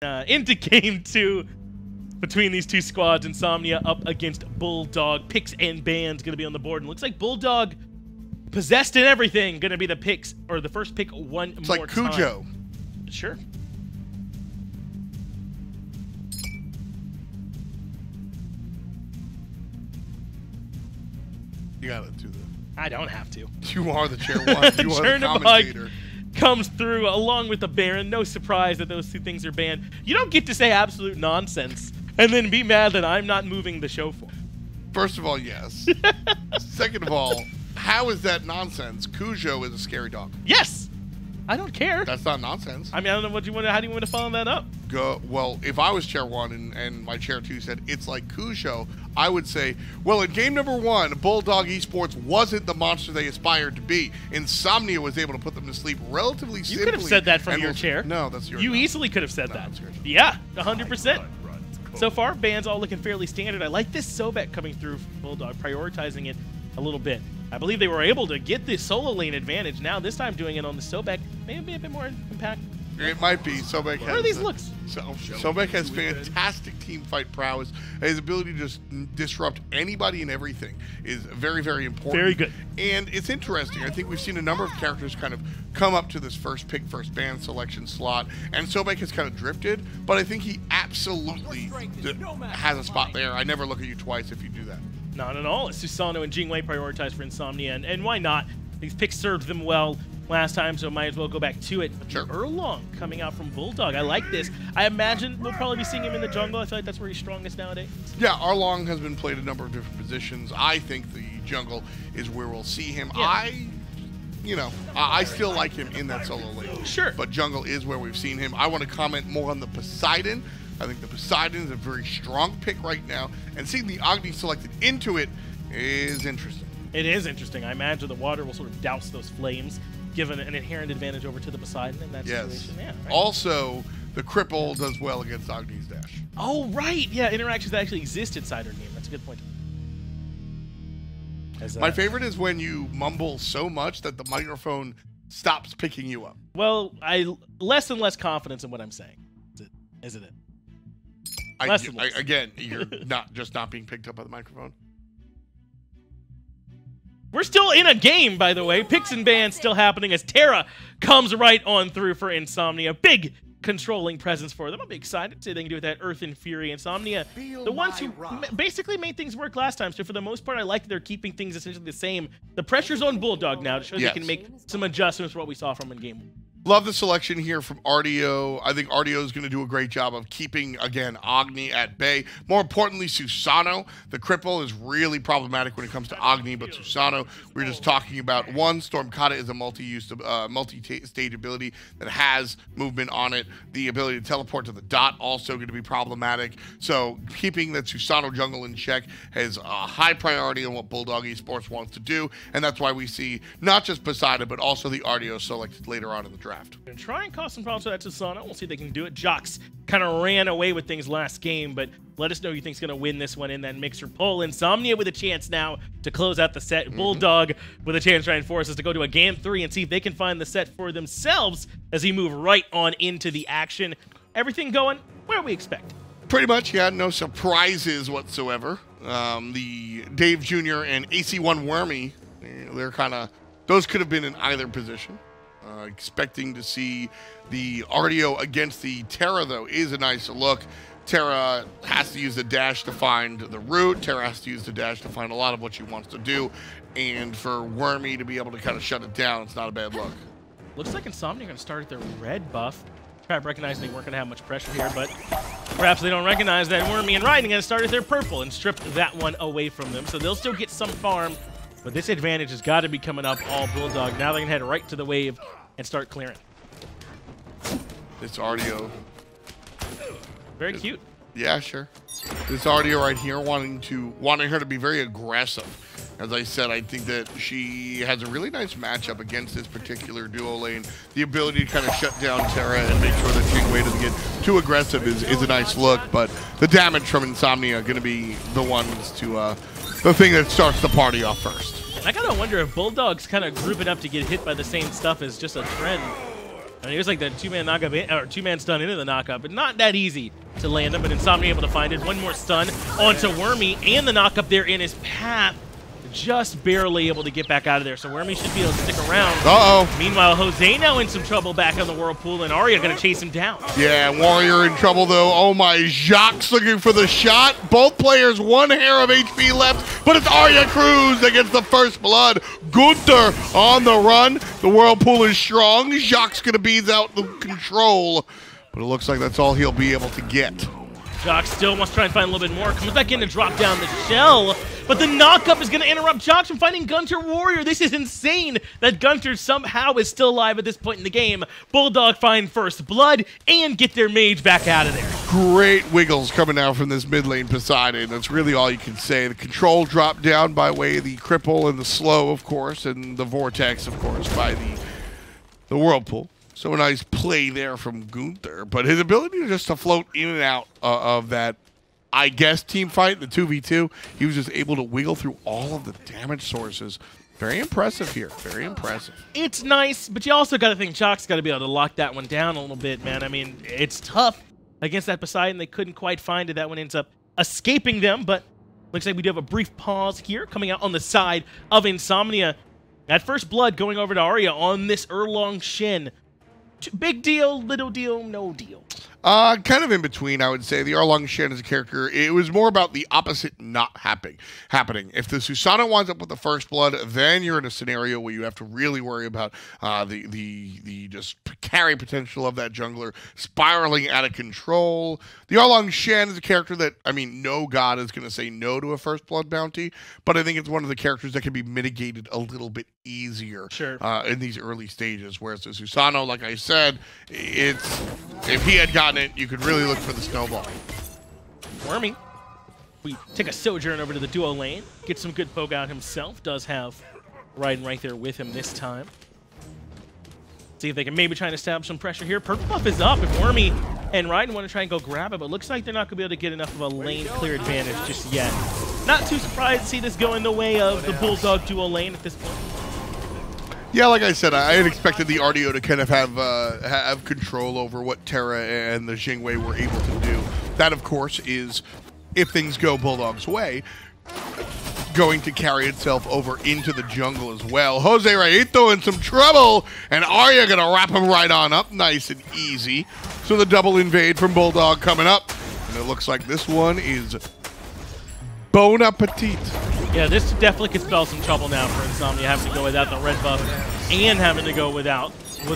into game 2 between these two squads. Insomnia up against Bulldog. Picks and bans going to be on the board. And looks like Bulldog, possessed and everything, going to be the picks, or the first pick one it's more like Cujo. time. Sure. You gotta do that. I don't have to. You are the chair one. You are the commentator. Comes through along with the Baron. No surprise that those two things are banned. You don't get to say absolute nonsense and then be mad that I'm not moving the show for. First of all, yes. Second of all, how is that nonsense? Cujo is a scary dog. Yes. I don't care. That's not nonsense. I mean, I don't know what you want. How do you want to follow that up? Well, if I was chair 1 and my chair 2 said it's like Cujo, I would say, well, in game number 1, Bulldog Esports wasn't the monster they aspired to be. Insomnia was able to put them to sleep relatively simply. You could have said that from your chair. No, that's your. You easily could have said that. Yeah, 100%. So far, bands all looking fairly standard. I like this Sobek coming through for Bulldog, prioritizing it a little bit. I believe they were able to get the solo lane advantage. Now, this time doing it on the Sobek, maybe a bit more impact. It might be. Sobek has. What are these looks? Sobek has fantastic team fight prowess. His ability to just disrupt anybody and everything is very, very important. Very good. And it's interesting. I think we've seen a number of characters kind of come up to this first pick, first ban selection slot, and Sobek has kind of drifted, but I think he absolutely has a spot there. I never look at you twice if you do that. Not at all. It's Susano and Jing prioritized for Insomnia, and why not? These picks served them well last time, so might as well go back to it. But sure. Erlang coming out from Bulldog. I like this. I imagine we'll probably be seeing him in the jungle. I feel like that's where he's strongest nowadays. Yeah, Erlang has been played a number of different positions. I think the jungle is where we'll see him. Yeah. I still like him in that solo lane. Sure. But jungle is where we've seen him. I want to comment more on the Poseidon. I think the Poseidon is a very strong pick right now, and seeing the Agni selected into it is interesting. It is interesting. I imagine the water will sort of douse those flames, given an inherent advantage over to the Poseidon in that situation. Yeah, right. Also, the cripple does well against Agni's dash. Oh, right. Yeah, interactions that actually exist inside her game. That's a good point. My favorite is when you mumble so much that the microphone stops picking you up. Well, less and less confidence in what I'm saying. Isn't it? Again, you're not being picked up by the microphone. We're still in a game, by the way. Picks and bans still happening as Terra comes right on through for Insomnia. Big controlling presence for them. I'm excited to see what they can do with that Earth and Fury. Insomnia, the ones who basically made things work last time. So for the most part, I like that they're keeping things essentially the same. The pressure's on Bulldog now to show they can make some adjustments for what we saw from in game 1. Love the selection here from Artio. I think Artio is going to do a great job of keeping, again, Agni at bay. More importantly, Susano. The cripple is really problematic when it comes to Agni, but Susano, we were just talking about. One, Stormkata is a multi-stage ability that has movement on it. The ability to teleport to the dot also going to be problematic. So keeping that Susano jungle in check has a high priority on what Bulldog Esports wants to do, and that's why we see not just Poseidon, but also the Artio selected later on in the draft. Gonna try and cause some problems with that Susano. We'll see if they can do it. JhoX kind of ran away with things last game, but let us know who you think's gonna win this one in that mixer poll. Insomnia with a chance now to close out the set. Bulldog with a chance to try and force us to go to a game 3 and see if they can find the set for themselves as he move right on into the action. Everything going where we expect. Pretty much, yeah, no surprises whatsoever. The DaveJr and AC1 Wormy, they're kind of, those could have been in either position. Expecting to see the Artio against the Terra, though, is a nice look. Terra has to use the dash to find the root. Terra has to use the dash to find a lot of what she wants to do. And for Wormy to be able to kind of shut it down, it's not a bad look. Looks like Insomnia are going to start at their red buff. Try recognizing they weren't going to have much pressure here, but perhaps they don't recognize that Wormy and Riding going to start at their purple and strip that one away from them. So they'll still get some farm, but this advantage has got to be coming up all Bulldog. Now they can head right to the wave and start clearing. This Artio. Very cute. Yeah, sure. This Artio right here wanting her to be very aggressive. As I said, I think that she has a really nice matchup against this particular duo lane. The ability to kind of shut down Terra and make sure that Jing doesn't get too aggressive is a nice look, but the damage from Insomnia going to be the ones to the thing that starts the party off first. I gotta wonder if Bulldog's kind of grouping up to get hit by the same stuff as just a trend. I mean, it was like the two-man knockup, or two-man stun into the knockup, but not that easy to land him. But Insomnia able to find it. One more stun onto Wormy, and the knockup there in his path. Just barely able to get back out of there, so Wormy should be able to stick around. Meanwhile, Jose now in some trouble back on the Whirlpool, and Arya gonna chase him down. Yeah, Warrior in trouble though. OhMyJhox looking for the shot. Both players, one hair of HP left, but it's Arya Cruz that gets the first blood. GunTeR on the run. The Whirlpool is strong. Jhox gonna beat out the control, but it looks like that's all he'll be able to get. Jhox still wants to try and find a little bit more. Comes back in to drop down the shell. But the knockup is going to interrupt Jhox from finding GunTeR Warrior. This is insane that GunTeR somehow is still alive at this point in the game. Bulldog find first blood and get their mage back out of there. Great wiggles coming out from this mid lane Poseidon. That's really all you can say. The control dropped down by way of the cripple and the slow, of course, and the vortex, of course, by the Whirlpool. So a nice play there from GunTeR, but his ability just to float in and out of that, I guess, team fight, the 2v2, he was just able to wiggle through all of the damage sources. Very impressive here, very impressive. It's nice, but you also got to think Jhox got to be able to lock that one down a little bit, man. I mean, it's tough against that Poseidon. They couldn't quite find it. That one ends up escaping them, but looks like we do have a brief pause here coming out on the side of Insomnia. That first blood going over to Arya on this Erlang Shen. Big deal, little deal, no deal. Kind of in between, I would say. The Erlang Shen as a character, it was more about the opposite not happening. If the Susano winds up with the first blood, then you're in a scenario where you have to really worry about the just carry potential of that jungler spiraling out of control. The Erlang Shen is a character that, I mean, no god is going to say no to a first blood bounty, but I think it's one of the characters that can be mitigated a little bit easier in these early stages, whereas the Susano, like I said, if he had gotten it, you could really look for the snowball. Wormy, we take a sojourn over to the duo lane, get some good poke out himself, does have Raiden right there with him this time. See if they can maybe try and establish some pressure here. Purple buff is up if Wormy and Raiden want to try and go grab it, but looks like they're not going to be able to get enough of a lane clear advantage just yet. Not too surprised to see this go in the way of the Bulldog duo lane at this point. Yeah, like I said, I had expected the Artio to kind of have control over what Terra and the Jing were able to do. That, of course, is, if things go Bulldog's way, going to carry itself over into the jungle as well. Jose Raito in some trouble, and Arya going to wrap him right on up nice and easy. So the double invade from Bulldog coming up, and it looks like this one is bon appetit. Yeah, this definitely could spell some trouble now for Insomnia, having to go without the red buff and having to go with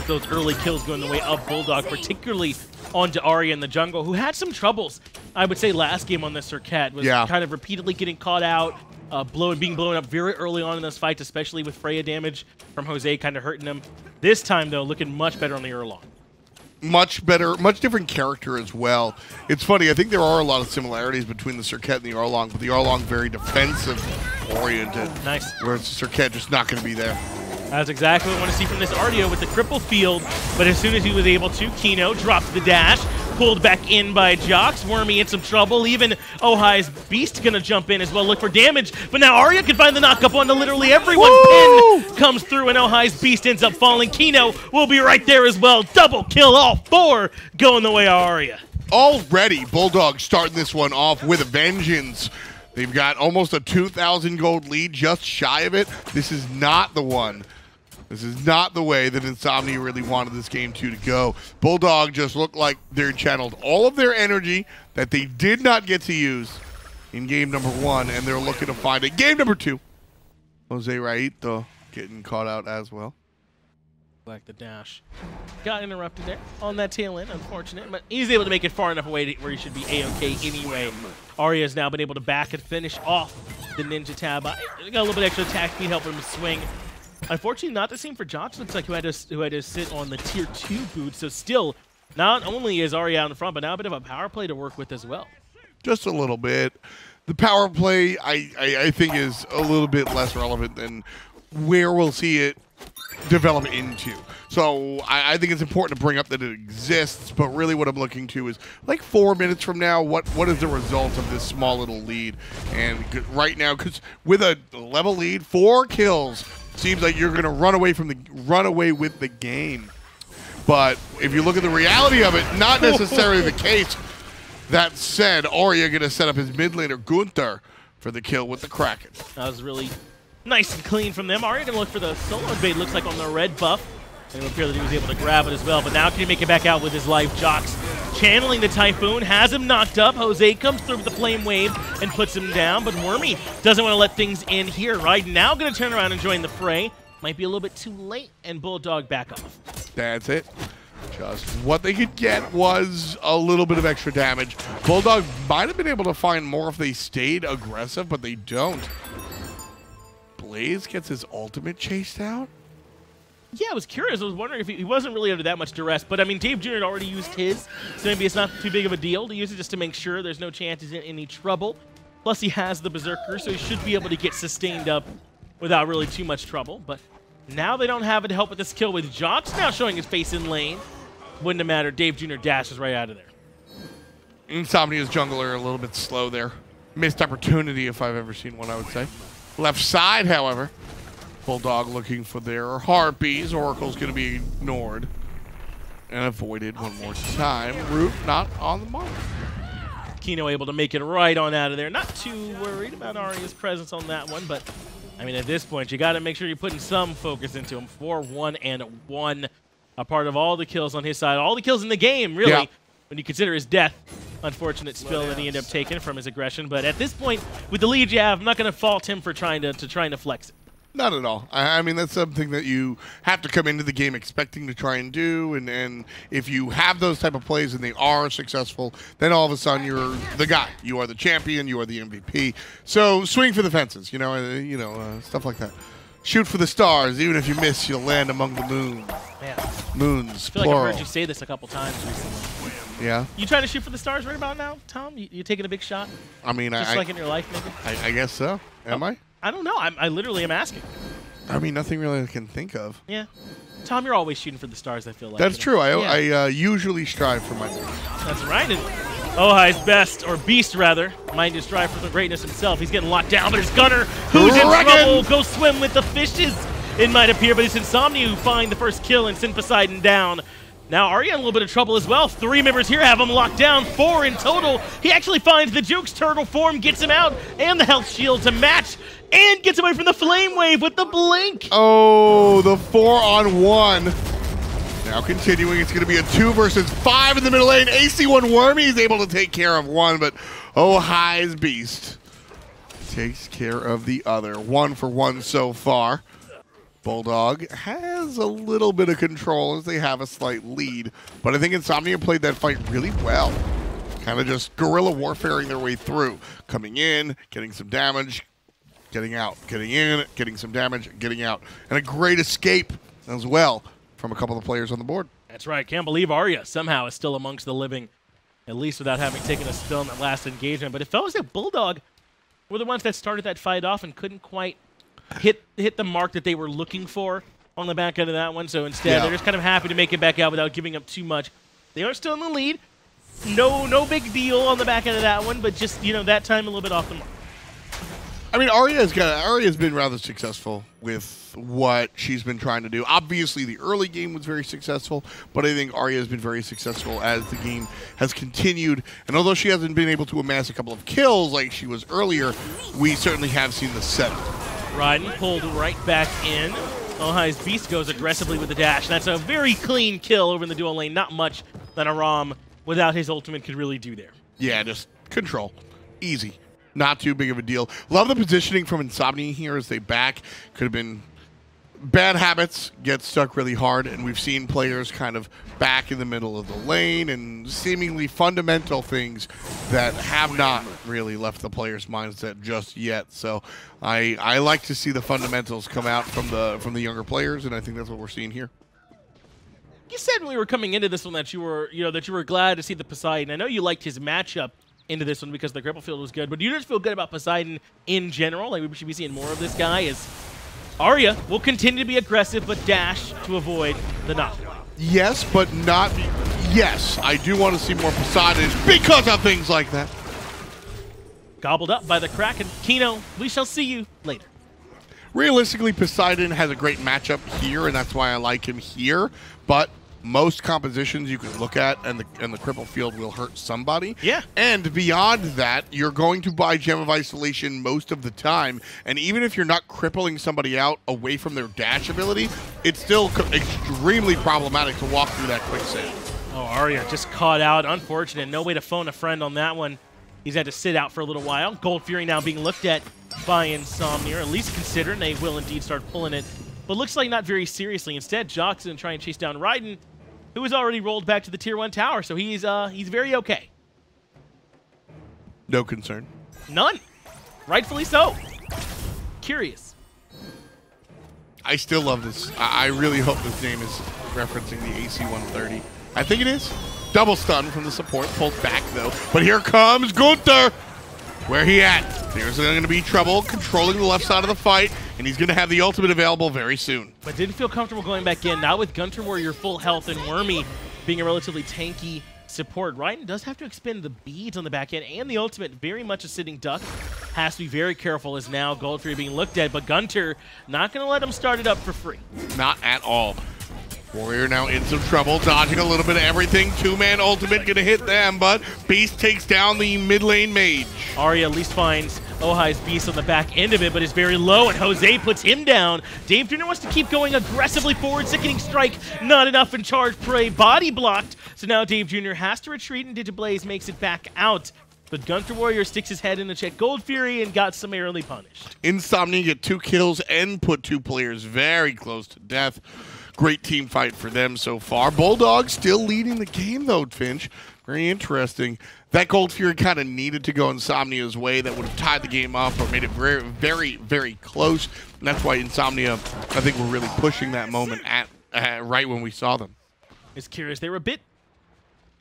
those early kills going the way of Bulldog, particularly onto Arya in the jungle, who had some troubles, I would say, last game on this Circuit. Was kind of repeatedly getting caught out, being blown up very early on in those fights, especially with Freya damage from Jose kind of hurting him. This time, though, looking much better on the Erlang. Much better, much different character as well. It's funny, I think there are a lot of similarities between the Circuit and the Erlang, but the Erlang very defensive-oriented. Nice. Whereas the Circuit just not going to be there. That's exactly what I want to see from this Artio with the cripple field, but as soon as he was able to, Kino dropped the dash, pulled back in by Jhox. Wormy in some trouble. Even OhMy's Beast gonna jump in as well, look for damage, but now Arya can find the knockup onto literally everyone. Pin comes through and OhMy's Beast ends up falling. Kino will be right there as well. Double kill, all four going the way of Arya. Already, Bulldog starting this one off with a vengeance. They've got almost a 2,000 gold lead, just shy of it. This is not the one. This is not the way that Insomnia really wanted this game to go. Bulldog just looked like they channeled all of their energy that they did not get to use in game number 1, and they're looking to find it. Game number 2. Jose Raito getting caught out as well. Like the dash. Got interrupted there on that tail end, unfortunate, but he's able to make it far enough away where he should be A-okay anyway. Arya has now been able to back and finish off the Ninja Tab. Got a little bit extra attack speed helping him swing. Unfortunately, not the same for Jhox. Looks like who had to sit on the tier 2 boot. So still, not only is Arya out in front, but now a bit of a power play to work with as well. Just a little bit. The power play, I think, is a little bit less relevant than where we'll see it develop into. So I think it's important to bring up that it exists, but really what I'm looking to is like 4 minutes from now, what is the result of this small little lead? And right now, because with a level lead, 4 kills, seems like you're going to run away with the game. But if you look at the reality of it, not necessarily the case. That said, Artio going to set up his mid laner, GunTeR, for the kill with the Kraken. That was really nice and clean from them. Artio going to look for the solo bait, looks like on the red buff. And it would appear that he was able to grab it as well. But now can he make it back out with his OhMyJhox? Channeling the Typhoon, has him knocked up. Jose comes through with the Flame Wave and puts him down. But Wormy doesn't want to let things in here, right? Now going to turn around and join the fray. Might be a little bit too late, and Bulldog back off. That's it. Just what they could get was a little bit of extra damage. Bulldog might have been able to find more if they stayed aggressive, but they don't. Blaze gets his ultimate chased out. Yeah, I was curious. I was wondering if he wasn't really under that much duress. But, I mean, DaveJr had already used his, so maybe it's not too big of a deal to use it just to make sure there's no chances in any trouble. Plus, he has the Berserker, so he should be able to get sustained up without really too much trouble. But now they don't have it to help with this kill with Jhox now showing his face in lane. Wouldn't have mattered. DaveJr dashes right out of there. Insomnia's jungler a little bit slow there. Missed opportunity if I've ever seen one, I would say. Left side, however. Bulldog looking for their harpies. Oracle's going to be ignored and avoided one more time. Root not on the mark. Kino able to make it right on out of there. Not too worried about Arya's presence on that one, but I mean, at this point, you got to make sure you're putting some focus into him. 4-1-1, a part of all the kills on his side. All the kills in the game, really, yeah. When you consider his death. Unfortunate spill that he ended up taking from his aggression. But at this point, with the lead you have, I'm not going to fault him for trying to flex it. Not at all. I mean, that's something that you have to come into the game expecting to try and do. And if you have those type of plays and they are successful, then all of a sudden you're the guy. You are the champion. You are the MVP. So swing for the fences, stuff like that. Shoot for the stars. Even if you miss, you'll land among the moons. Man. Moons, I feel plural. like I've heard you say this a couple times recently. Yeah. You trying to shoot for the stars right about now, Tom? You taking a big shot? I mean, Just like in your life, maybe? I guess so. Am I? I don't know. I literally am asking. I mean, nothing really I can think of. Yeah. Tom, you're always shooting for the stars, I feel like. That's true. I usually strive for my best. That's right. And OhMy's best, or beast rather, might just strive for the greatness himself. He's getting locked down, but it's GunTeR who's in trouble. Go swim with the fishes, it might appear, but it's Insomnia who find the first kill and send Poseidon down. Now Artio in a little bit of trouble as well. 3 members here have him locked down, 4 in total. He actually finds the Juke's turtle form, gets him out, and the health shield to match, and gets away from the flame wave with the blink. Oh, the 4-on-1. Now continuing, it's going to be a 2 versus 5 in the middle lane. AC1 Wormy is able to take care of one, but OhMy's beast takes care of the other. 1 for 1 so far. Bulldog has a little bit of control as they have a slight lead, but I think Insomnia played that fight really well. Kind of just guerrilla warfaring their way through. Coming in, getting some damage, getting out, getting in, getting some damage, getting out. And a great escape as well from a couple of players on the board. That's right. Can't believe Artio somehow is still amongst the living, at least without having taken a spill in that last engagement. But it felt as if Bulldog were the ones that started that fight off and couldn't quite hit the mark that they were looking for on the back end of that one. So instead, they're just kind of happy to make it back out without giving up too much. They are still in the lead. No big deal on the back end of that one, but just, that time a little bit off the mark. I mean, Arya's been rather successful with what she's been trying to do. Obviously, the early game was very successful, but I think Arya has been very successful as the game has continued. And although she hasn't been able to amass a couple of kills like she was earlier, we certainly have seen the setup. Raiden pulled right back in. OhMy's beast goes aggressively with the dash. That's a very clean kill over in the dual lane. Not much that a Ram without his ultimate could really do there. Yeah, just control. Easy. Not too big of a deal. Love the positioning from Insomnia here as they back. Could have been bad habits, get stuck really hard, and we've seen players kind of back in the middle of the lane and seemingly fundamental things that have not really left the player's mindset just yet. So I like to see the fundamentals come out from the younger players, and I think that's what we're seeing here. You said when we were coming into this one that you were glad to see the Poseidon. I know you liked his matchup into this one because the grapple field was good, but do you just feel good about Poseidon in general? Like we should be seeing more of this guy as Artio will continue to be aggressive, but dash to avoid the knockdown. Yes, but not... Yes, I do want to see more Poseidon because of things like that. Gobbled up by the Kraken. Kino, we shall see you later. Realistically, Poseidon has a great matchup here, and that's why I like him here. But most compositions you can look at, and the cripple field will hurt somebody. Yeah. And beyond that, you're going to buy Gem of Isolation most of the time, and even if you're not crippling somebody out away from their dash ability, it's still extremely problematic to walk through that quicksand. Oh, Arya just caught out. Unfortunate. No way to phone a friend on that one. He's had to sit out for a little while. Gold Fury now being looked at by Insomnia, or at least considering they will indeed start pulling it. But looks like not very seriously. Instead, JhoX is going to try and chase down Raiden, who has already rolled back to the Tier 1 tower, so he's very okay. No concern. None. Rightfully so. Curious. I still love this. I really hope this name is referencing the AC-130. I think it is. Double stun from the support. Pulls back, though. But here comes GunTeR. Where he at? There's going to be trouble controlling the left side of the fight, and he's going to have the ultimate available very soon. But didn't feel comfortable going back in. Now with GunTeR Warrior full health and Wormy being a relatively tanky support, Raiden does have to expend the beads on the back end, and the ultimate very much a sitting duck. Has to be very careful as now Gold Fury being looked at, but GunTeR not going to let him start it up for free. Not at all. Warrior now in some trouble, dodging a little bit of everything. Two-man ultimate gonna hit them, but Beast takes down the mid lane mage. Arya at least finds OhMyJhox Beast on the back end of it, but is very low, and Jose puts him down. DaveJr wants to keep going aggressively forward. Sickening strike, not enough in charge prey. Body blocked, so now DaveJr has to retreat, and digitBloZe makes it back out. But GunTeR Warrior sticks his head in to check Gold Fury and got summarily punished. Insomnia get 2 kills and put 2 players very close to death. Great team fight for them so far. Bulldog still leading the game, though, Finch. Very interesting. That Gold Fury kind of needed to go Insomnia's way. That would have tied the game up or made it very, very, very close. And that's why Insomnia, I think, were really pushing that moment at right when we saw them. It's curious. They were a bit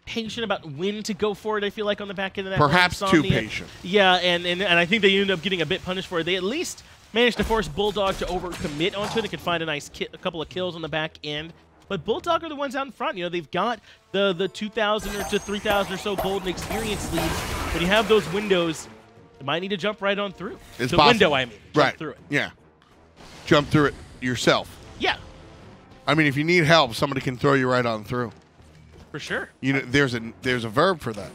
patient about when to go for it, I feel like, on the back end of that. Perhaps too patient. Yeah, and I think they ended up getting a bit punished for it. They at least managed to force Bulldog to overcommit onto it. They could find a couple of kills on the back end. But Bulldog are the ones out in front. You know, they've got the 2,000 or to 3,000 or so golden experience leads. When you have those windows, you might need to jump right on through. It's the possible. Window, I mean. Jump through it. Yeah. Jump through it yourself. Yeah. I mean, if you need help, somebody can throw you right on through. For sure. You know, there's a verb for that.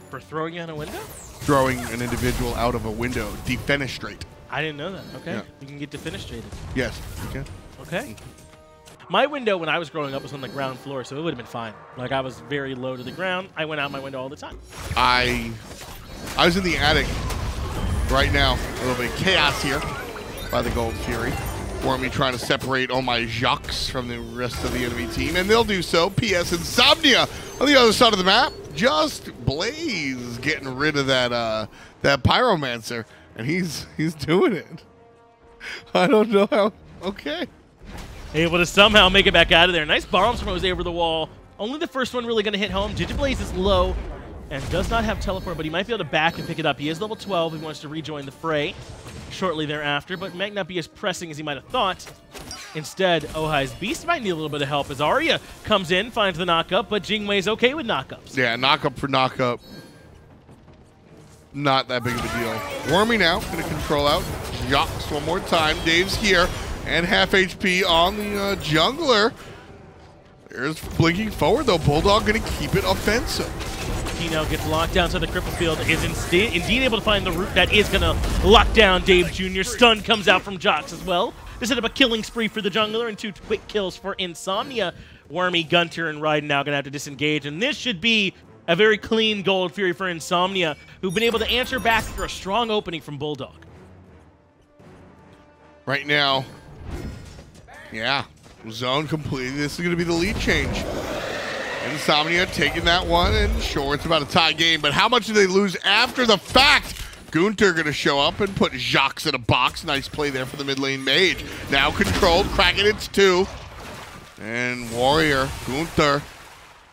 For throwing you out a window? Throwing an individual out of a window. Defenestrate. I didn't know that. Okay. Yeah. You can get defenestrated. Yes, you can. Okay. My window when I was growing up was on the ground floor, so it would have been fine. Like, I was very low to the ground. I went out my window all the time. I was in the attic right now. A little bit of chaos here by the Gold Fury. Wormy trying to separate OhMyJhox from the rest of the enemy team, and they'll do so. PS Insomnia on the other side of the map. Just Blaze getting rid of that Pyromancer, and he's doing it. I don't know how. Okay. Able to somehow make it back out of there. Nice bombs from Jose over the wall. Only the first one really going to hit home. digitBloZe is low and does not have teleport, but he might be able to back and pick it up. He is level 12. He wants to rejoin the fray shortly thereafter, but might not be as pressing as he might have thought. Instead, OhMyJhox Beast might need a little bit of help as Arya comes in, finds the knockup, but Jingwei's okay with knockups. Yeah, knockup for knockup. Not that big of a deal. Wormy now going to control out JhoX one more time. Dave's here and half HP on the jungler. There's blinking forward though. Bulldog going to keep it offensive. He now gets locked down to the cripple field. Is indeed able to find the route that is going to lock down DaveJr. Stun comes out from JhoX as well. To set up a killing spree for the jungler and 2 quick kills for Insomnia. Wormy, GunTeR, and Raiden now going to have to disengage. And this should be a very clean Gold Fury for Insomnia, who've been able to answer back for a strong opening from Bulldog. Right now, yeah, zone completed. This is going to be the lead change. Insomnia taking that one, and sure, it's about a tie game, but how much do they lose after the fact? GunTeR going to show up and put JhoX in a box. Nice play there for the mid lane mage. Now controlled, cracking its 2. And Warrior, GunTeR,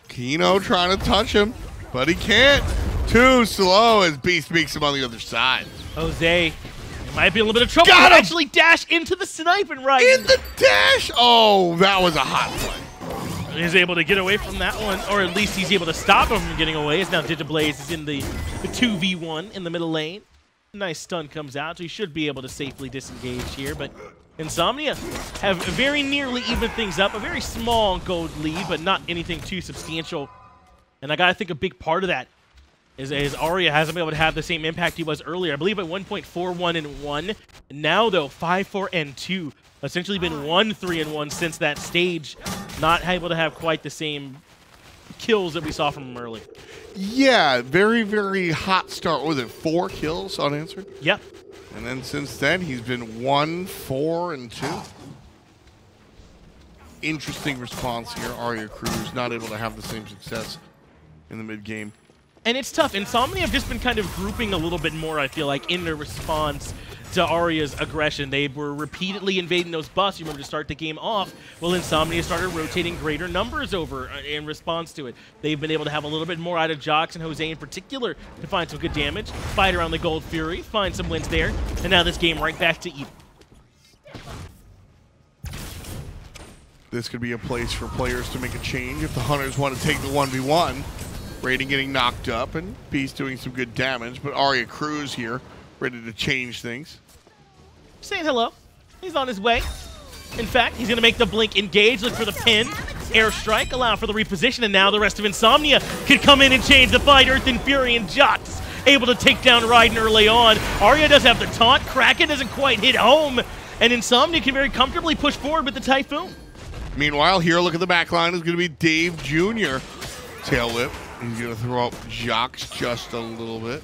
Kino trying to touch him, but he can't. Too slow as Beast makes him on the other side. Jose, it might be a little bit of trouble. Got him! Actually dash into the snipe and right In the dash! Oh, that was a hot play. He's able to get away from that one, or at least he's able to stop him from getting away, as now digitBloZe is in the 2v1 in the middle lane. Nice stun comes out, so he should be able to safely disengage here, but Insomnia have very nearly evened things up. A very small gold lead, but not anything too substantial. And I gotta think a big part of that is Arya hasn't been able to have the same impact he was earlier. I believe at 1.41-1. Now though, 5-4-2. Essentially been 1-3-1 since that stage. Not able to have quite the same kills that we saw from him earlier. Yeah, very, very hot start. What was it, 4 kills unanswered? Yep. And then since then, he's been 1-4-2. Interesting response here. Arya Cruz not able to have the same success in the mid game. And it's tough. Insomnia have just been kind of grouping a little bit more, I feel like, in their response to Arya's aggression. They were repeatedly invading those buffs, you remember, to start the game off. Well, Insomnia started rotating greater numbers over in response to it. They've been able to have a little bit more out of JhoX and Jose in particular to find some good damage, fight around the Gold Fury, find some wins there, and now this game right back to even. This could be a place for players to make a change if the Hunters want to take the 1v1. Raiden getting knocked up, and Beast doing some good damage, but Arya Cruz here, ready to change things. Saying hello. He's on his way. In fact, he's going to make the blink engage, look for the pin, airstrike, allow for the reposition, and now the rest of Insomnia could come in and change the fight. Earth and Fury and JhoX able to take down Raiden early on. Arya does have the taunt. Kraken doesn't quite hit home, and Insomnia can very comfortably push forward with the Typhoon. Meanwhile, here, look at the back line, is going to be DaveJr. Tail whip. He's going to throw up JhoX just a little bit.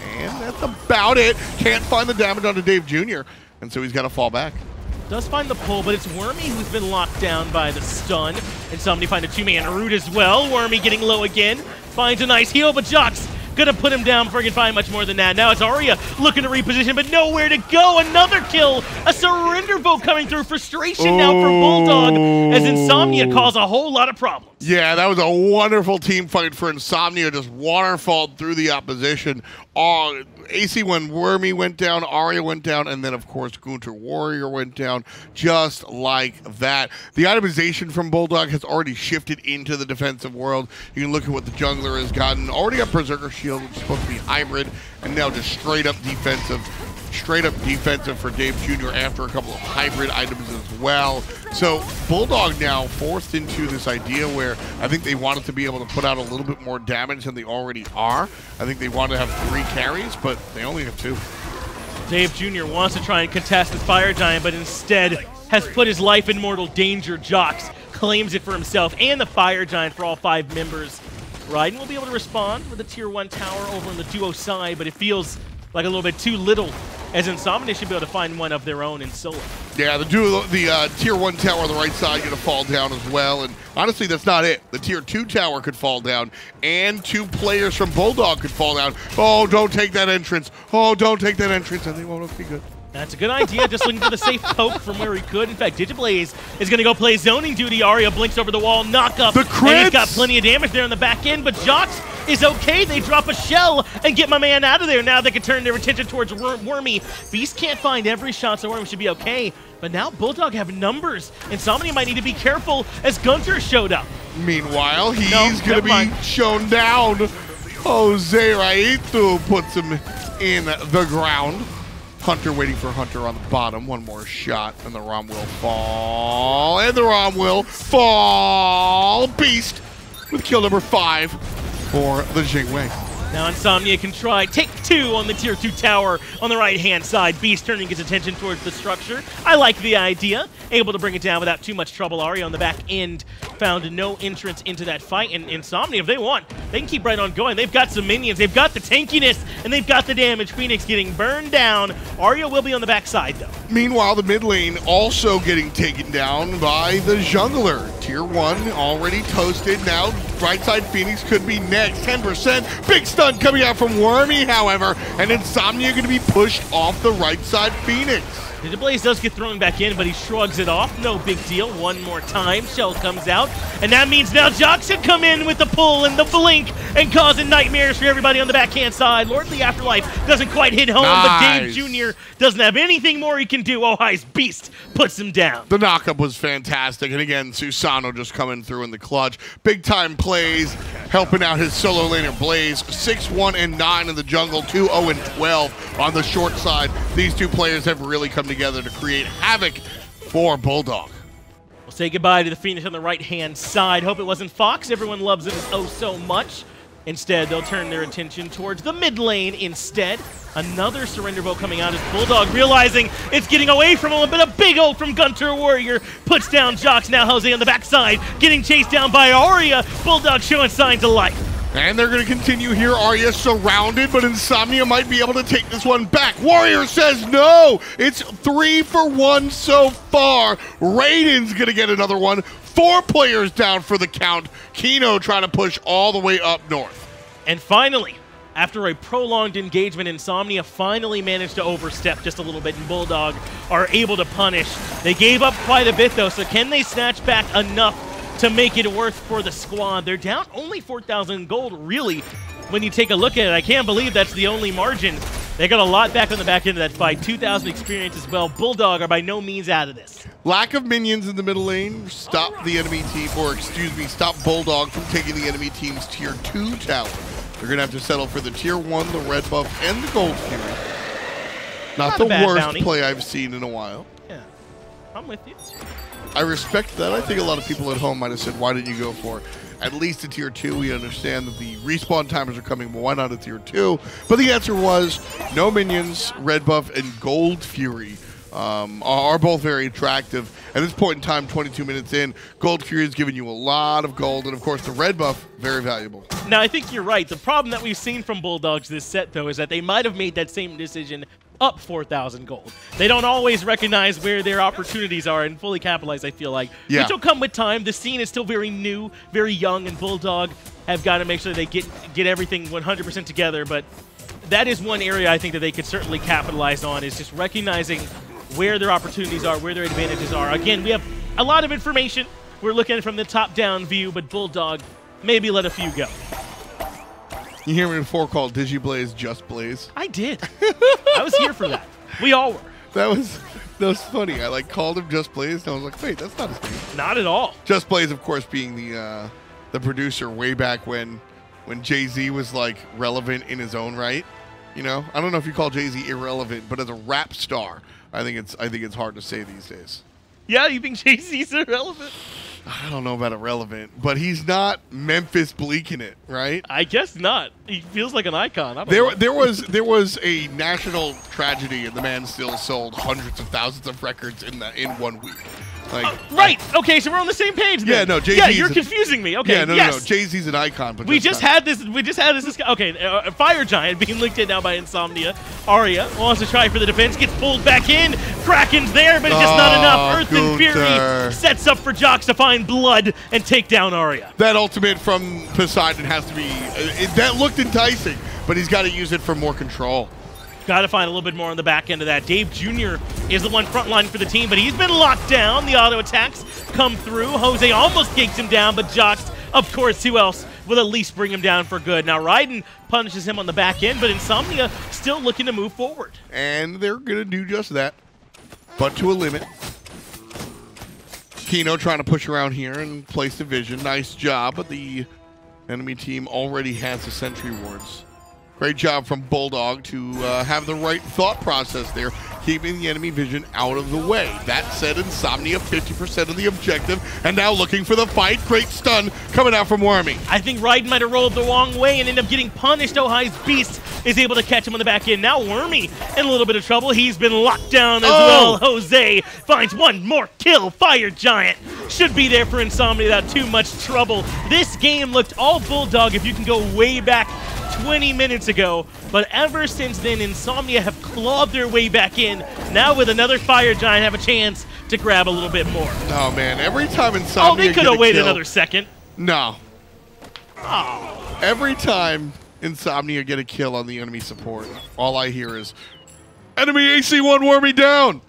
And that's about it. Can't find the damage onto DaveJr. And so he's got to fall back. Does find the pull, but it's Wormy who's been locked down by the stun. And somebody find a 2-man root as well. Wormy getting low again. Finds a nice heal, but JhoX gonna put him down before he can find much more than that. Now it's Arya looking to reposition, but nowhere to go. Another kill. A surrender vote coming through. Frustration now for Bulldog as Insomnia cause a whole lot of problems. Yeah, that was a wonderful team fight for Insomnia. Just waterfalled through the opposition. AC when Wormy went down, Arya went down, and then, of course, GunTeR Warrior went down just like that. The itemization from Bulldog has already shifted into the defensive world. You can look at what the jungler has gotten. Already got Berserker Shield, which is supposed to be hybrid, and now just straight up defensive for DaveJr. after a couple of hybrid items as well. So Bulldog now forced into this idea where I think they wanted to be able to put out a little bit more damage than they already are. I think they want to have 3 carries, but they only have 2. DaveJr. wants to try and contest the Fire Giant, but instead has put his life in mortal danger. JhoX claims it for himself and the Fire Giant for all 5 members. Raiden will be able to respond with a tier 1 tower over on the duo side, but it feels like a little bit too little, as Insomnia should be able to find one of their own in solo. Yeah, the tier 1 tower on the right side going to fall down as well, and honestly, that's not it. The tier 2 tower could fall down, and 2 players from Bulldog could fall down. Oh, don't take that entrance. Oh, don't take that entrance, and they won't be good. That's a good idea, just looking for the safe poke from where he could. In fact, digitBloZe is going to go play zoning duty. Arya blinks over the wall, knock up. The crits! And he's got plenty of damage there on the back end, but JhoX is okay. They drop a shell and get my man out of there. Now they can turn their attention towards Wormy. Beast can't find every shot, so Wormy should be okay. But now Bulldog have numbers. Insomnia might need to be careful as GunTeR showed up. Meanwhile, he's going to be shown down. Jose Raitu puts him in the ground. Hunter waiting for Hunter on the bottom. One more shot, and the Rom will fall. And the Rom will fall. Beast with kill number 5 for the Jing Wei. Now Insomnia can try take 2 on the tier 2 tower on the right-hand side. Beast turning his attention towards the structure. I like the idea. Able to bring it down without too much trouble. Arya on the back end found no entrance into that fight. And Insomnia, if they want, they can keep right on going. They've got some minions. They've got the tankiness, and they've got the damage. Phoenix getting burned down. Arya will be on the back side, though. Meanwhile, the mid lane also getting taken down by the jungler. Tier 1 already toasted. Now, right side Phoenix could be next. 10%. Big stun coming out from Wormy, however, and Insomnia going to be pushed off the right side Phoenix. digitBloZe does get thrown back in, but he shrugs it off. No big deal. One more time. Shell comes out. And that means now JhoX should come in with the pull and the blink and causing nightmares for everybody on the backhand side. Lordly Afterlife doesn't quite hit home, nice. But DaveJr. doesn't have anything more he can do. OhMyJhox Beast puts him down. The knockup was fantastic. And again, Susano just coming through in the clutch. Big time plays, helping out his solo laner Blaze. 6-1-9 in the jungle, 2-0-12 on the short side. These 2 players have really come together to create havoc for Bulldog. We'll say goodbye to the Phoenix on the right-hand side. Hope it wasn't Fox. Everyone loves him oh so much. Instead, they'll turn their attention towards the mid lane instead. Another surrender vote coming out as Bulldog realizing it's getting away from him, but a big ult from GunTeR Warrior puts down JhoX. Now Jose on the backside, getting chased down by Arya. Bulldog showing signs of life. And they're going to continue here. Arya surrounded, but Insomnia might be able to take this one back. Warrior says no. It's 3 for 1 so far. Raiden's going to get another one. 4 players down for the count. Kino trying to push all the way up north. And finally, after a prolonged engagement, Insomnia finally managed to overstep just a little bit, and Bulldog are able to punish. They gave up quite a bit, though, so can they snatch back enough to make it worth for the squad? They're down only 4,000 gold, really, when you take a look at it. I can't believe that's the only margin. They got a lot back on the back end of that fight. 2,000 experience as well. Bulldog are by no means out of this. Lack of minions in the middle lane stop the enemy team, or excuse me, stop Bulldog from taking the enemy team's tier 2 tower. They're going to have to settle for the tier 1, the red buff, and the gold fury. Not the worst bounty play I've seen in a while. Yeah, I'm with you. I respect that. I think a lot of people at home might have said, why didn't you go for at least a tier 2? We understand that the respawn timers are coming, but why not a tier 2? But the answer was no minions, red buff, and gold fury are both very attractive. At this point in time, 22 minutes in, gold fury is giving you a lot of gold, and of course the red buff, very valuable. Now, I think you're right. The problem that we've seen from Bulldogs this set, though, is that they might have made that same decision up 4,000 gold. They don't always recognize where their opportunities are and fully capitalize, I feel like. Yeah. Which will come with time. The scene is still very new, very young, and Bulldog have got to make sure they get everything 100% together. But that is one area I think that they could certainly capitalize on, is just recognizing where their opportunities are, where their advantages are. Again, we have a lot of information. We're looking from the top-down view, but Bulldog maybe let a few go. You hear me before called digitBloZe just Blaze? I did. I was here for that. We all were. That was funny. I called him Just Blaze, and I was like, wait, that's not his name. Not at all. Just Blaze, of course, being the producer way back when Jay-Z was relevant in his own right. You know, I don't know if you call Jay-Z irrelevant, but as a rap star, I think it's hard to say these days. Yeah, you think Jay-Z's irrelevant? I don't know about irrelevant, but he's not Memphis Bleaking it, right? I guess not. He feels like an icon. I don't know. There was a national tragedy, and the man still sold hundreds of thousands of records in 1 week. Right. Okay, so we're on the same page then. Yeah, no, Jay-Z. Yeah, you're confusing me. Okay, yeah, no, yes. no. Jay-Z's an icon, but we just had this. Okay, Fire Giant being linked in now by Insomnia. Arya wants to try for the defense, gets pulled back in. Kraken's there, but it's just not enough. Earth and Fury sets up for JhoX to find blood and take down Arya. That ultimate from Poseidon has to be. That looked enticing, but he's got to use it for more control. Got to find a little bit more on the back end of that. DaveJr. is the one frontline for the team, but he's been locked down. The auto attacks come through. Jose almost takes him down, but JhoX, of course, who else will at least bring him down for good. Now, Raiden punishes him on the back end, but Insomnia still looking to move forward. And they're going to do just that, but to a limit. Kino trying to push around here and place the vision. Nice job, but the enemy team already has the sentry wards. Great job from Bulldog to have the right thought process there, keeping the enemy vision out of the way. That said, Insomnia 50% of the objective, and now looking for the fight. Great stun coming out from Wormy. I think Raiden might have rolled the wrong way and ended up getting punished. OhMyJhox Beast is able to catch him on the back end. Now Wormy in a little bit of trouble. He's been locked down as well. Jose finds one more kill. Fire Giant should be there for Insomnia without too much trouble. This game looked all Bulldog if you can go way back 20 minutes ago, but ever since then, Insomnia have clawed their way back in. Now with another Fire Giant, have a chance to grab a little bit more. Oh man, every time Insomnia they could have waited another second. No. Oh. Every time Insomnia get a kill on the enemy support, all I hear is, enemy AC1 Wormy down!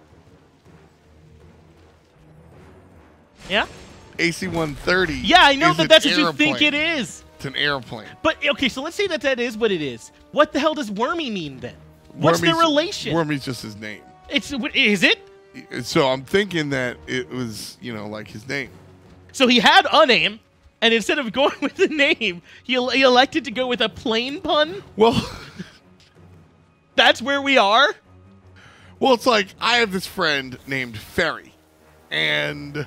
Yeah? AC-130. Yeah, I know that that's what you think it is. It's an airplane. But, okay, so let's say that is what it is. What the hell does Wormy mean then? What's the relation? Wormy's just his name. Is it? So I'm thinking that it was, like his name. So he had a name, and instead of going with the name, he elected to go with a plane pun? Well, that's where we are? Well, it's like I have this friend named Ferry, and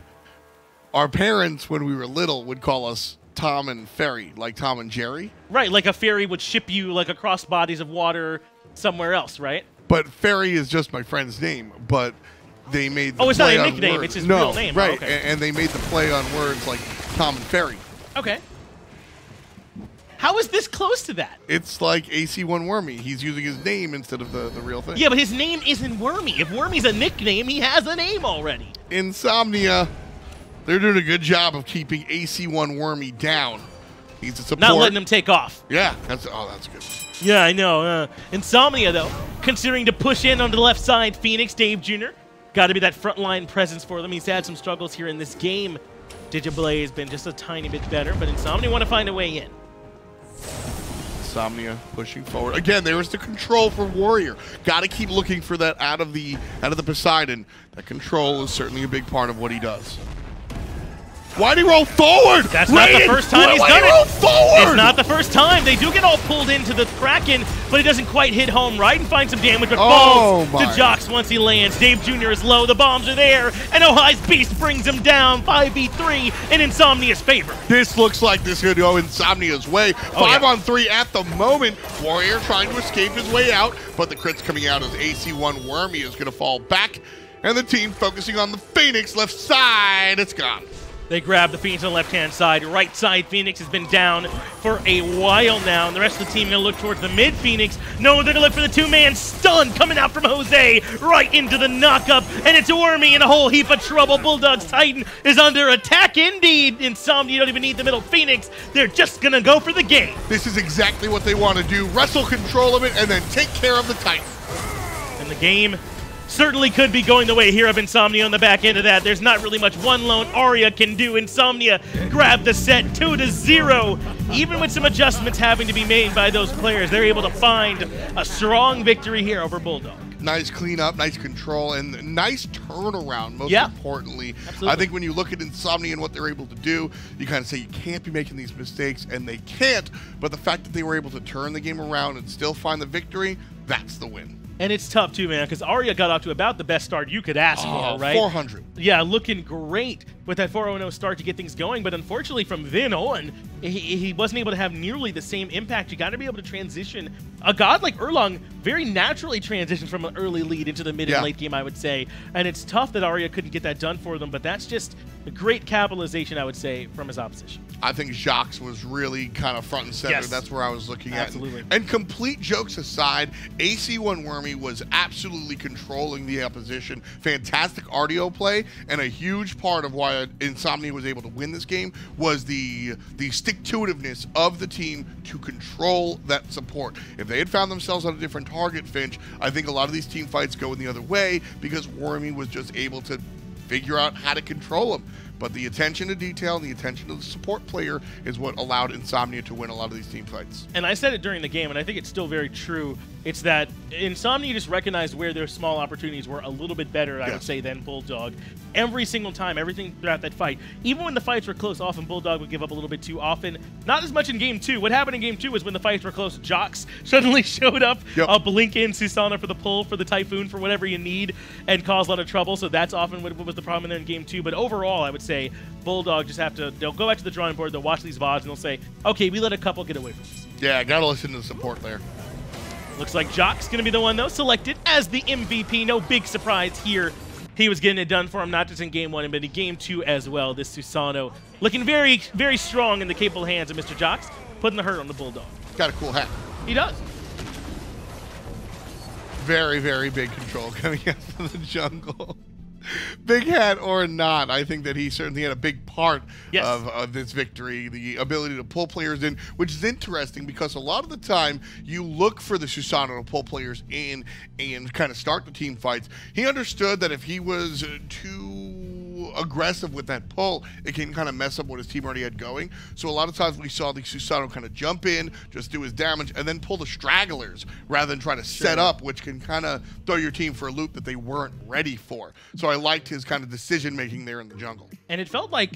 our parents, when we were little, would call us Tom and Ferry, like Tom and Jerry. Right, like a ferry would ship you like across bodies of water somewhere else, right? But Ferry is just my friend's name, but they made the it's play not a on nickname, words. it's his No, real name. right, Oh, okay. and they made the play on words like Tom and Ferry. Okay. How is this close to that? It's like AC1 Wormy. He's using his name instead of the real thing. Yeah, but his name isn't Wormy. If Wormy's a nickname, he has a name already. Insomnia, they're doing a good job of keeping AC1 Wormy down. He's a support. Not letting him take off. Yeah, that's good. Yeah, I know. Insomnia, though, considering to push in on the left side, Phoenix, DaveJr. Got to be that frontline presence for them. He's had some struggles here in this game. digitBloZe has been just a tiny bit better, but Insomnia want to find a way in. Insomnia pushing forward. Again, there is the control for Warrior. Got to keep looking for that out of the Poseidon. That control is certainly a big part of what he does. Why'd he roll forward? That's not the first time he's done it. Roll forward? It's not the first time. They do get all pulled into the Kraken, but he doesn't quite hit home right and find some damage, but falls to JhoX once he lands. DaveJr. is low. The bombs are there, and OhMyJhox Beast brings him down 5v3 in Insomnia's favor. This looks like this could go Insomnia's way. 5 on 3 at the moment. Warrior trying to escape his way out, but the crit's coming out as AC1 Wormy is going to fall back, and the team focusing on the Phoenix left side. It's gone. They grab the Phoenix on the left-hand side. Right side, Phoenix has been down for a while now, and the rest of the team going to look towards the mid-Phoenix. No, they're going to look for the two-man stun coming out from Jose right into the knock-up, and it's Wormy in a whole heap of trouble. Bulldog's Titan is under attack indeed. Insomnia, you don't even need the middle Phoenix. They're just going to go for the game. This is exactly what they want to do. Wrestle control of it and then take care of the Titan. And the game certainly could be going the way here of Insomnia on the back end of that. There's not really much one lone Arya can do. Insomnia grab the set 2-0. Even with some adjustments having to be made by those players, they're able to find a strong victory here over Bulldog. Nice cleanup, nice control, and nice turnaround, most importantly. Absolutely. I think when you look at Insomnia and what they're able to do, you kind of say you can't be making these mistakes, and they can't, but the fact that they were able to turn the game around and still find the victory, that's the win. And it's tough, too, man, because Arya got off to about the best start you could ask for, right? 400. Yeah, looking great with that 4-0 start to get things going, but unfortunately from then on, he wasn't able to have nearly the same impact. You got to be able to transition. A god like Erlang very naturally transitioned from an early lead into the mid and late game, I would say. And it's tough that Arya couldn't get that done for them, but that's just a great capitalization, I would say, from his opposition. I think JhoX was really kind of front and center. Yes. That's where I was looking at. Absolutely. And complete jokes aside, AC1 Wormy was absolutely controlling the opposition. Fantastic Artio play, and a huge part of why Insomnia was able to win this game was the stick-to-itiveness of the team to control that support. If they had found themselves on a different target, Finch, I think a lot of these team fights go in the other way because Wormy was just able to figure out how to control them. But the attention to detail and the attention to the support player is what allowed Insomnia to win a lot of these team fights. And I said it during the game, and I think it's still very true. It's that Insomnia just recognized where their small opportunities were a little bit better, I would say, than Bulldog. Every single time, everything throughout that fight. Even when the fights were close, often Bulldog would give up a little bit too often. Not as much in Game 2. What happened in Game 2 was when the fights were close, JhoX suddenly showed up, blink in Susano for the pull, for the Typhoon, for whatever you need, and caused a lot of trouble. So that's often what was the problem in there in Game 2. But overall, I would say Bulldog just they'll go back to the drawing board, they'll watch these VODs, and they'll say, okay, we let a couple get away from us. Yeah, gotta listen to the support there. Looks like JhoX going to be the one, though, selected as the MVP. No big surprise here. He was getting it done for him, not just in Game 1, but in Game 2 as well. This Susano looking very, very strong in the capable hands of Mr. JhoX, putting the hurt on the Bulldog. Got a cool hat. He does. Very, very big control coming out of the jungle. Big hat or not, I think that he certainly had a big part of this victory, the ability to pull players in, which is interesting because a lot of the time you look for the Susano to pull players in and kind of start the team fights. He understood that if he was too aggressive with that pull, it can kind of mess up what his team already had going. So a lot of times we saw the Susano kind of jump in, just do his damage, and then pull the stragglers rather than try to set up, which can kind of throw your team for a loop that they weren't ready for. So I liked his kind of decision-making there in the jungle. And it felt like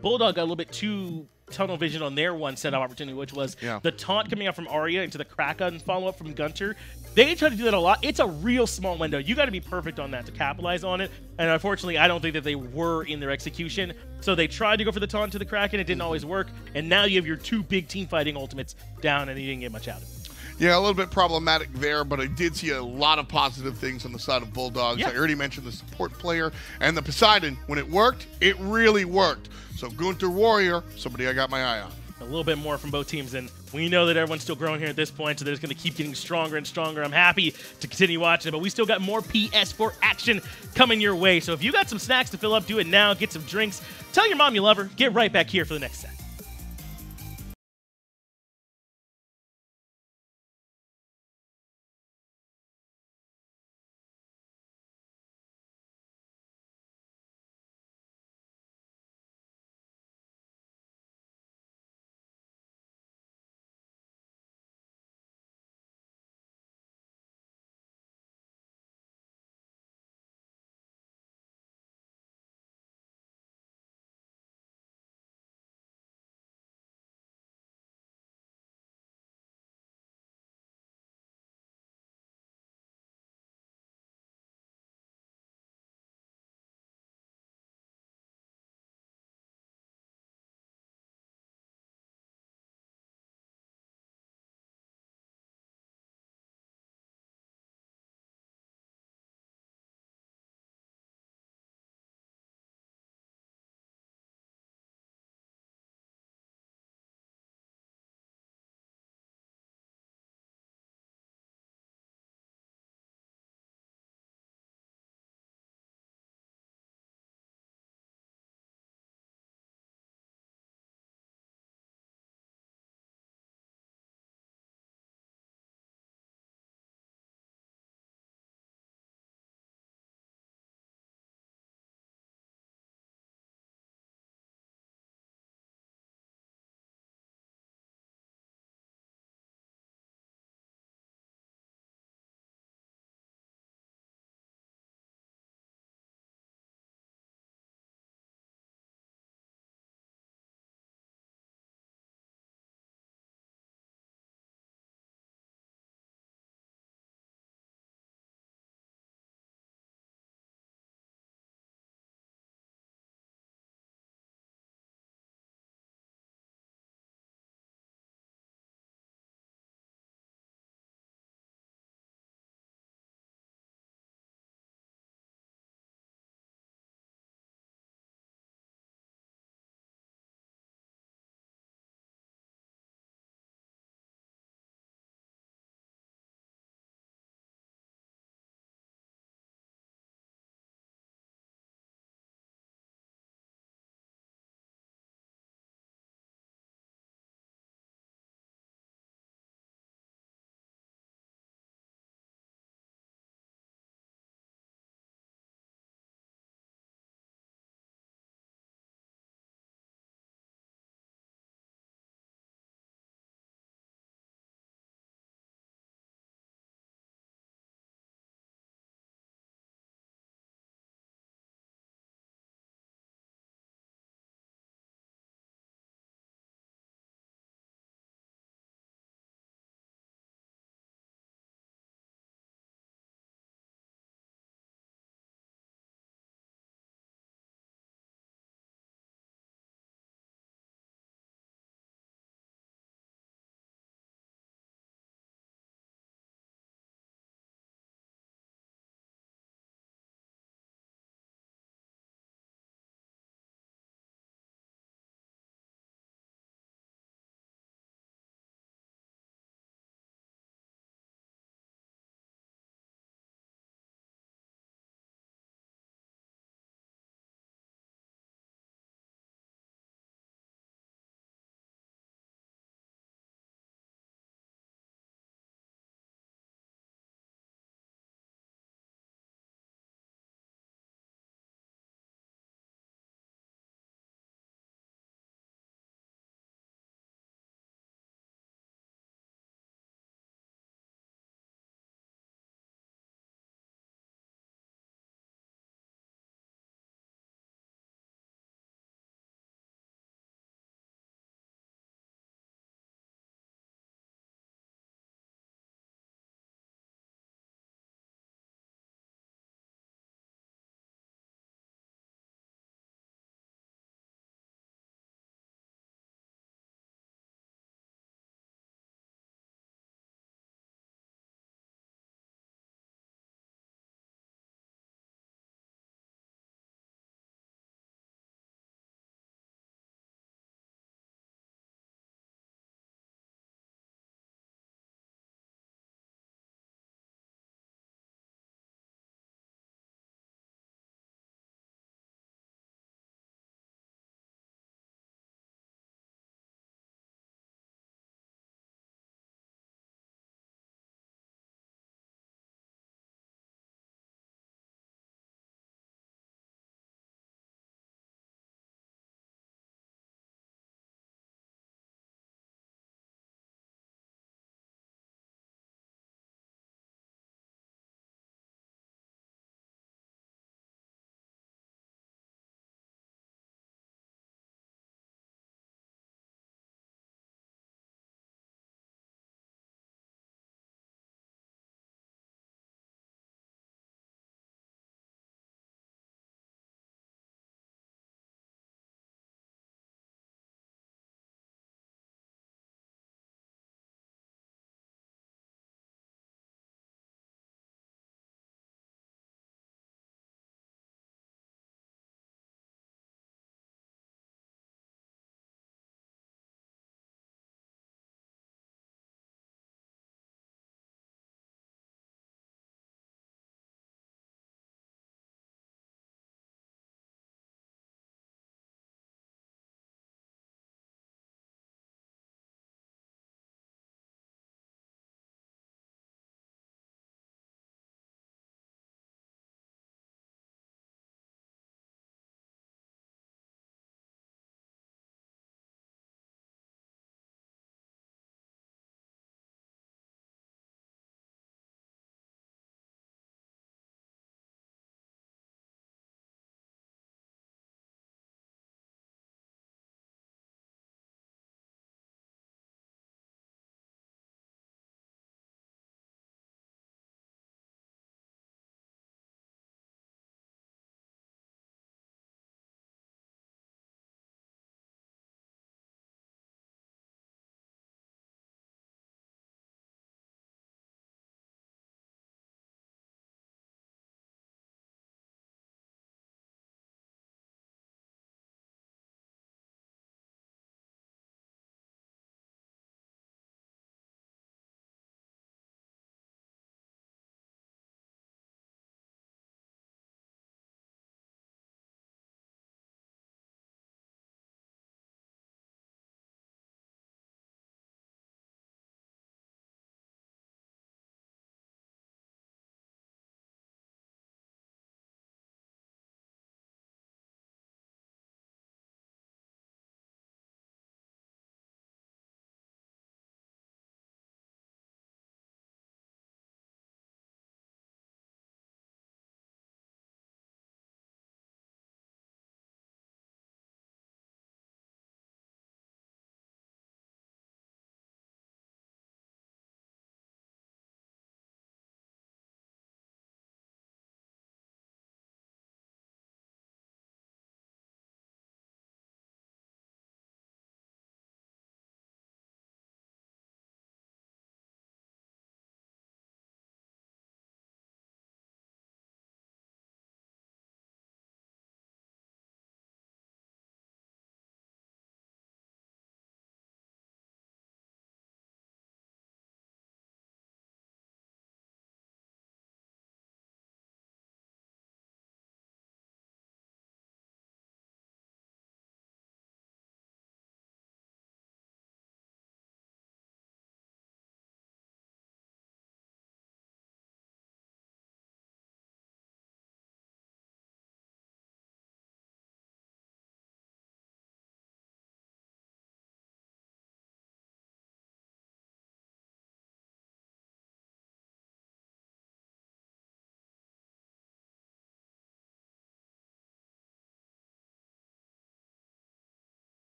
Bulldog got a little bit too tunnel vision on their one setup opportunity, which was the taunt coming out from Arya into the Kraken follow-up from GunTeR. They try to do that a lot. It's a real small window. You got to be perfect on that to capitalize on it. And unfortunately, I don't think that they were in their execution. So they tried to go for the taunt to the Kraken. It didn't always work. And now you have your 2 big team fighting ultimates down, and you didn't get much out of it. Yeah, a little bit problematic there, but I did see a lot of positive things on the side of Bulldogs. Yeah. I already mentioned the support player and the Poseidon. When it worked, it really worked. So GunTeR Warrior, somebody I got my eye on. A little bit more from both teams, and we know that everyone's still growing here at this point, so they're just going to keep getting stronger and stronger. I'm happy to continue watching it, but we still got more PS4 action coming your way. So if you got some snacks to fill up, do it now. Get some drinks. Tell your mom you love her. Get right back here for the next set.